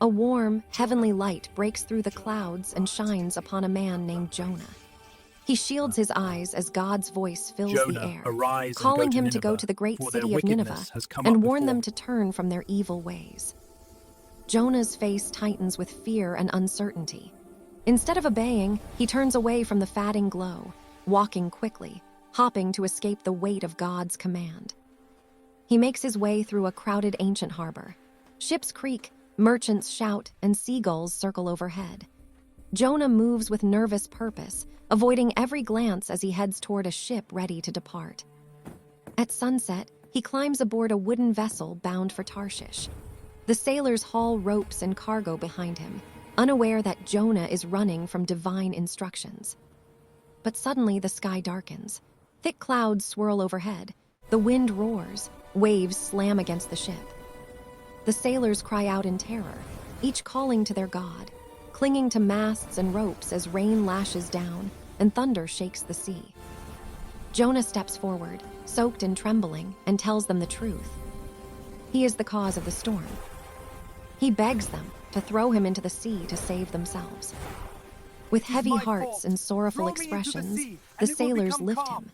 A warm, heavenly light breaks through the clouds and shines upon a man named Jonah. He shields his eyes as God's voice fills the Jonah, air, arise calling and him go to to go Nineveh, to the great for their city of Nineveh wickedness has come and up warn them before to turn from their evil ways. Jonah's face tightens with fear and uncertainty. Instead of obeying, he turns away from the fatting glow, walking quickly, hopping to escape the weight of God's command. He makes his way through a crowded ancient harbor. Ships creak, merchants shout, and seagulls circle overhead. Jonah moves with nervous purpose, avoiding every glance as he heads toward a ship ready to depart. At sunset, he climbs aboard a wooden vessel bound for Tarshish. The sailors haul ropes and cargo behind him, unaware that Jonah is running from divine instructions. But suddenly the sky darkens. Thick clouds swirl overhead. The wind roars. Waves slam against the ship. The sailors cry out in terror, each calling to their god, clinging to masts and ropes as rain lashes down and thunder shakes the sea. Jonah steps forward, soaked and trembling, and tells them the truth. He is the cause of the storm. He begs them to throw him into the sea to save themselves. With heavy hearts and sorrowful expressions, the sailors lift him.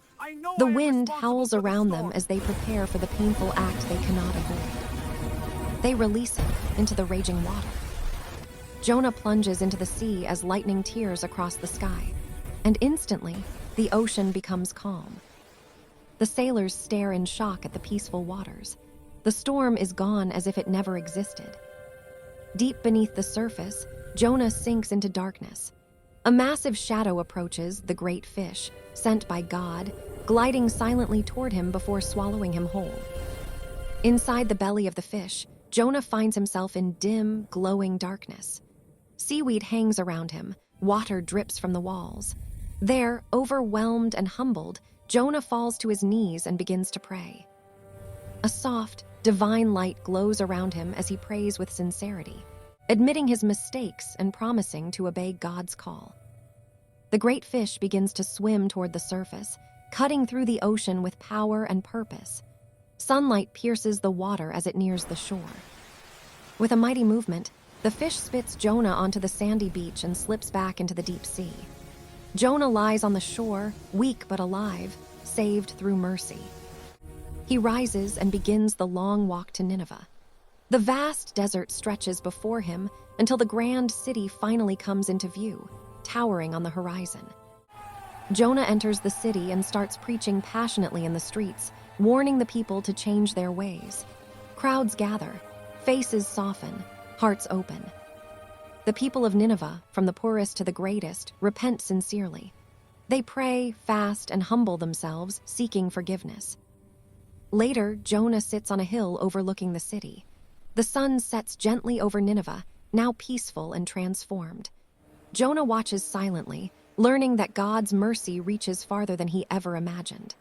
The wind howls around them as they prepare for the painful act they cannot avoid. They release him into the raging water. Jonah plunges into the sea as lightning tears across the sky, and instantly, the ocean becomes calm. The sailors stare in shock at the peaceful waters. The storm is gone as if it never existed. Deep beneath the surface, Jonah sinks into darkness. A massive shadow approaches, the great fish, sent by God, gliding silently toward him before swallowing him whole. Inside the belly of the fish, Jonah finds himself in dim, glowing darkness. Seaweed hangs around him, water drips from the walls. There, overwhelmed and humbled, Jonah falls to his knees and begins to pray. A soft, divine light glows around him as he prays with sincerity, admitting his mistakes and promising to obey God's call. The great fish begins to swim toward the surface, cutting through the ocean with power and purpose. Sunlight pierces the water as it nears the shore. With a mighty movement, the fish spits Jonah onto the sandy beach and slips back into the deep sea. Jonah lies on the shore, weak but alive, saved through mercy. He rises and begins the long walk to Nineveh. The vast desert stretches before him until the grand city finally comes into view, towering on the horizon. Jonah enters the city and starts preaching passionately in the streets, warning the people to change their ways. Crowds gather, faces soften, hearts open. The people of Nineveh, from the poorest to the greatest, repent sincerely. They pray, fast, and humble themselves, seeking forgiveness. Later, Jonah sits on a hill overlooking the city. The sun sets gently over Nineveh, now peaceful and transformed. Jonah watches silently, learning that God's mercy reaches farther than he ever imagined.